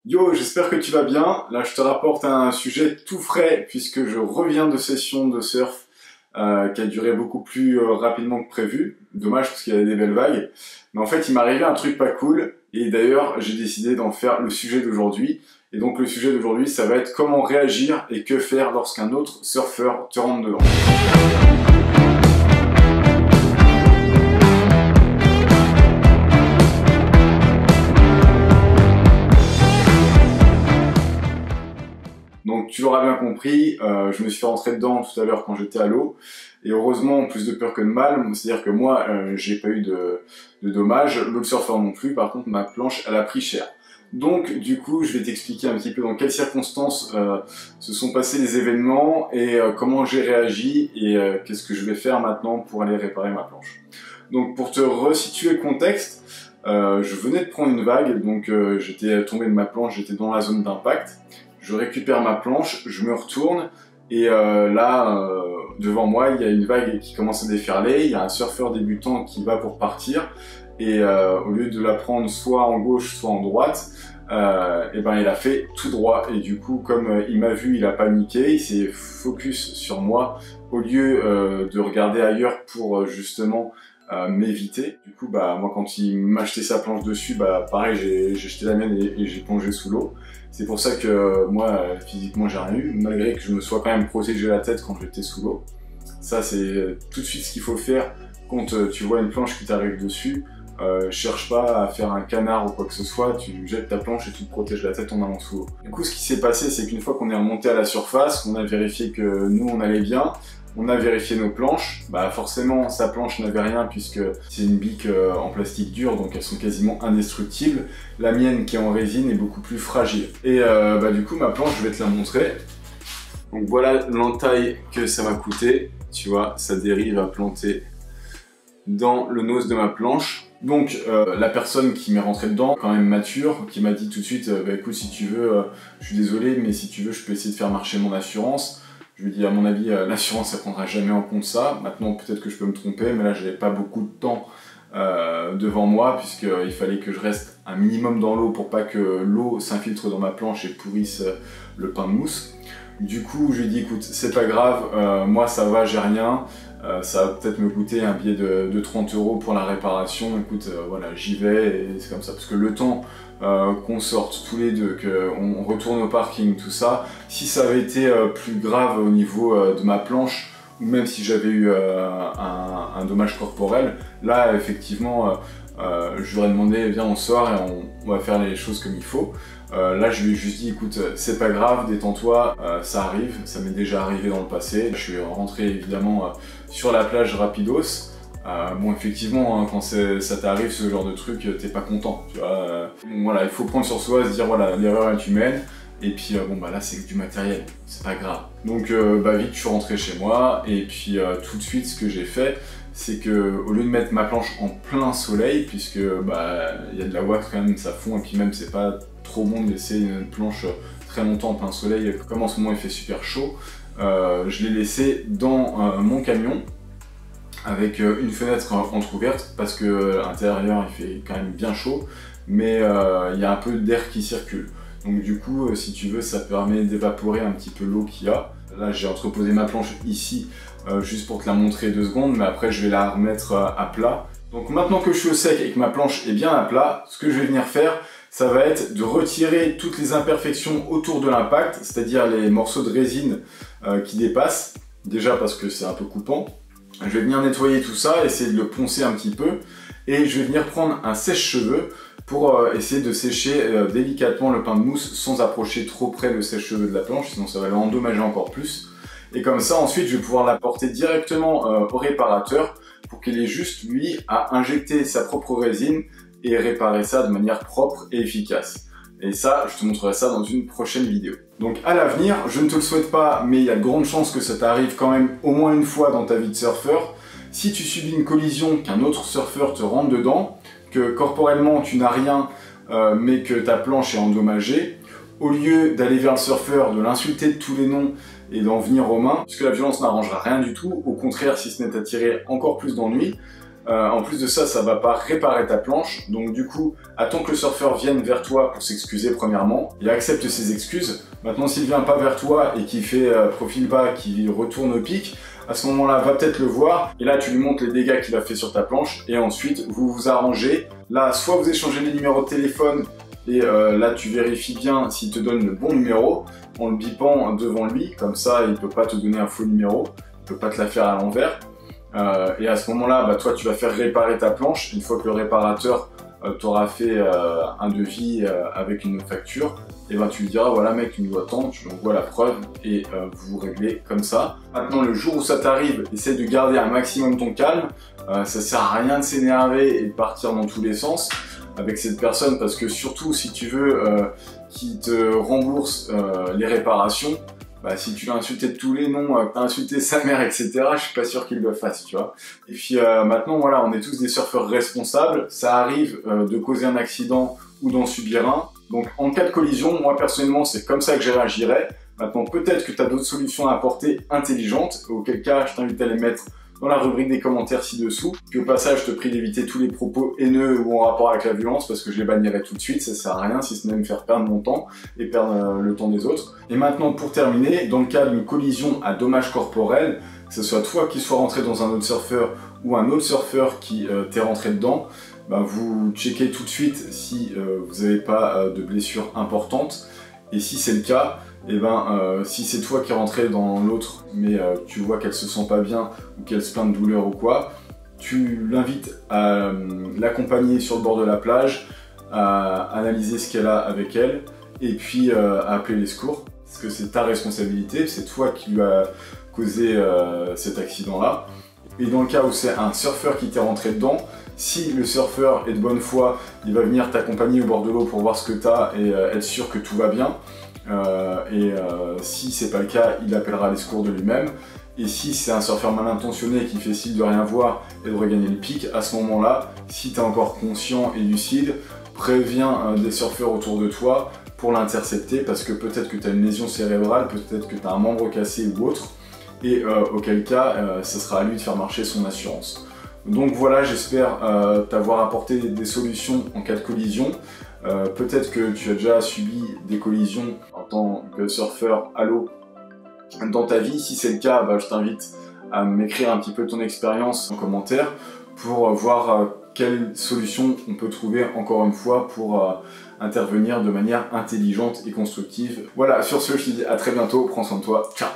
Yo, j'espère que tu vas bien. Là, je te rapporte un sujet tout frais puisque je reviens de session de surf qui a duré beaucoup plus rapidement que prévu. Dommage parce qu'il y avait des belles vagues. Mais en fait, il m'est arrivé un truc pas cool et d'ailleurs, j'ai décidé d'en faire le sujet d'aujourd'hui. Et donc, le sujet d'aujourd'hui, ça va être comment réagir et que faire lorsqu'un autre surfeur te rentre dedans. Donc tu l'auras bien compris, je me suis fait rentrer dedans tout à l'heure quand j'étais à l'eau. Et heureusement, plus de peur que de mal, c'est-à-dire que moi, j'ai pas eu de dommages, l'autre surfeur non plus, par contre ma planche, elle a pris cher. Donc du coup, je vais t'expliquer un petit peu dans quelles circonstances se sont passés les événements et comment j'ai réagi et qu'est-ce que je vais faire maintenant pour aller réparer ma planche. Donc pour te resituer le contexte, je venais de prendre une vague, donc j'étais tombé de ma planche, j'étais dans la zone d'impact. Je récupère ma planche, je me retourne et là, devant moi, il y a une vague qui commence à déferler, il y a un surfeur débutant qui va pour partir et au lieu de la prendre soit en gauche, soit en droite, et ben il a fait tout droit et du coup, comme il m'a vu, il a paniqué, il s'est focus sur moi au lieu de regarder ailleurs pour justement m'éviter. Du coup, bah moi quand il m'a jeté sa planche dessus, bah pareil, j'ai jeté la mienne et j'ai plongé sous l'eau. C'est pour ça que moi, physiquement, j'ai rien eu, malgré que je me sois quand même protégé la tête quand j'étais sous l'eau. Ça, c'est tout de suite ce qu'il faut faire quand tu vois une planche qui t'arrive dessus. Cherche pas à faire un canard ou quoi que ce soit, tu jettes ta planche et tu te protèges la tête en allant sous l'eau. Du coup, ce qui s'est passé, c'est qu'une fois qu'on est remonté à la surface, on a vérifié que nous, on allait bien. On a vérifié nos planches, bah forcément sa planche n'avait rien puisque c'est une bique en plastique dur donc elles sont quasiment indestructibles. La mienne qui est en résine est beaucoup plus fragile. Et bah du coup ma planche je vais te la montrer. Donc voilà l'entaille que ça m'a coûté, tu vois, ça dérive à planter dans le nose de ma planche. Donc la personne qui m'est rentrée dedans, quand même mature, qui m'a dit tout de suite bah écoute si tu veux, je suis désolé mais si tu veux je peux essayer de faire marcher mon assurance. Je lui dis à mon avis l'assurance ça prendra jamais en compte ça. Maintenant peut-être que je peux me tromper mais là j'avais pas beaucoup de temps devant moi puisqu'il fallait que je reste un minimum dans l'eau pour pas que l'eau s'infiltre dans ma planche et pourrisse le pain de mousse. Du coup je lui dis écoute c'est pas grave, moi ça va j'ai rien, ça va peut-être me coûter un billet de 30 € pour la réparation, écoute voilà j'y vais et c'est comme ça parce que le temps qu'on sorte tous les deux, qu'on retourne au parking, tout ça, si ça avait été plus grave au niveau de ma planche, ou même si j'avais eu un dommage corporel, là effectivement je lui aurais demandé viens on sort et on va faire les choses comme il faut. Là je lui ai juste dit écoute c'est pas grave, détends-toi, ça arrive, ça m'est déjà arrivé dans le passé. Je suis rentré évidemment sur la plage rapidos. Bon effectivement hein, quand ça t'arrive ce genre de truc t'es pas content tu vois, bon, voilà il faut prendre sur soi, se dire voilà l'erreur est humaine et puis bon bah là c'est du matériel, c'est pas grave. Donc bah vite je suis rentré chez moi et puis tout de suite ce que j'ai fait c'est que au lieu de mettre ma planche en plein soleil puisque bah il y a de la wax quand même ça fond et puis même c'est pas trop bon de laisser une planche très longtemps en plein soleil comme en ce moment il fait super chaud, je l'ai laissé dans mon camion avec une fenêtre entrouverte parce que à l'intérieur il fait quand même bien chaud mais il y a un peu d'air qui circule donc du coup si tu veux ça permet d'évaporer un petit peu l'eau qu'il y a. Là j'ai entreposé ma planche ici juste pour te la montrer 2 secondes mais après je vais la remettre à plat. Donc maintenant que je suis au sec et que ma planche est bien à plat, ce que je vais venir faire ça va être de retirer toutes les imperfections autour de l'impact, c'est-à-dire les morceaux de résine qui dépassent, déjà parce que c'est un peu coupant. Je vais venir nettoyer tout ça, essayer de le poncer un petit peu et je vais venir prendre un sèche-cheveux pour essayer de sécher délicatement le pain de mousse sans approcher trop près le sèche-cheveux de la planche, sinon ça va l'endommager encore plus. Et comme ça ensuite je vais pouvoir l'apporter directement au réparateur pour qu'il ait juste lui à injecter sa propre résine et réparer ça de manière propre et efficace. Et ça, je te montrerai ça dans une prochaine vidéo. Donc à l'avenir, je ne te le souhaite pas, mais il y a de grandes chances que ça t'arrive quand même au moins une fois dans ta vie de surfeur. Si tu subis une collision, qu'un autre surfeur te rentre dedans, que corporellement tu n'as rien, mais que ta planche est endommagée, au lieu d'aller vers le surfeur, de l'insulter de tous les noms et d'en venir aux mains, puisque la violence n'arrangera rien du tout, au contraire si ce n'est t'attirer encore plus d'ennuis, En plus de ça, ça va pas réparer ta planche. Donc du coup, attends que le surfeur vienne vers toi pour s'excuser premièrement. Il accepte ses excuses. Maintenant, s'il vient pas vers toi et qu'il fait profil bas, qu'il retourne au pic, à ce moment-là, va peut-être le voir. Et là, tu lui montres les dégâts qu'il a fait sur ta planche. Et ensuite, vous vous arrangez. Là, soit vous échangez les numéros de téléphone. Et là, tu vérifies bien s'il te donne le bon numéro en le bipant devant lui. Comme ça, il peut pas te donner un faux numéro. Il peut pas te la faire à l'envers. Et à ce moment-là, bah, toi, tu vas faire réparer ta planche. Une fois que le réparateur t'aura fait un devis avec une facture, et ben tu lui diras, voilà mec, tu me dois tant, tu lui envoies la preuve et vous réglez comme ça. Maintenant, le jour où ça t'arrive, essaie de garder un maximum ton calme. Ça sert à rien de s'énerver et de partir dans tous les sens avec cette personne, parce que surtout si tu veux qu'il te rembourse les réparations, bah, si tu l'as insulté de tous les noms, que t'as insulté sa mère, etc., je suis pas sûr qu'il le fasse, tu vois. Et puis maintenant, voilà, on est tous des surfeurs responsables. Ça arrive de causer un accident ou d'en subir un. Donc en cas de collision, moi personnellement, c'est comme ça que je réagirais. Maintenant, peut-être que tu as d'autres solutions à apporter intelligentes, auquel cas, je t'invite à les mettre dans la rubrique des commentaires ci-dessous. Puis au passage, je te prie d'éviter tous les propos haineux ou en rapport avec la violence, parce que je les bannirai tout de suite, ça sert à rien si ce n'est me faire perdre mon temps et perdre le temps des autres. Et maintenant, pour terminer, dans le cas d'une collision à dommages corporels, que ce soit toi qui sois rentré dans un autre surfeur ou un autre surfeur qui t'est rentré dedans, bah, vous checkez tout de suite si vous n'avez pas de blessures importantes. Et si c'est le cas, et si c'est toi qui es rentré dans l'autre, mais tu vois qu'elle se sent pas bien ou qu'elle se plaint de douleur ou quoi, tu l'invites à l'accompagner sur le bord de la plage, à analyser ce qu'elle a avec elle, et puis à appeler les secours. Parce que c'est ta responsabilité, c'est toi qui lui as causé cet accident-là. Et dans le cas où c'est un surfeur qui t'est rentré dedans, si le surfeur est de bonne foi, il va venir t'accompagner au bord de l'eau pour voir ce que tu as et être sûr que tout va bien. Si c'est pas le cas, il appellera les secours de lui-même. Et si c'est un surfeur mal intentionné qui fait style de rien voir et de regagner le pic, à ce moment-là, si tu es encore conscient et lucide, préviens des surfeurs autour de toi pour l'intercepter, parce que peut-être que tu as une lésion cérébrale, peut-être que tu as un membre cassé ou autre, et auquel cas, ce sera à lui de faire marcher son assurance. Donc voilà, j'espère t'avoir apporté des solutions en cas de collision. Peut-être que tu as déjà subi des collisions en tant que surfeur à l'eau dans ta vie. Si c'est le cas, bah, je t'invite à m'écrire un petit peu ton expérience en commentaire pour voir quelle solution on peut trouver encore une fois pour intervenir de manière intelligente et constructive. Voilà, sur ce, je te dis à très bientôt, prends soin de toi, ciao!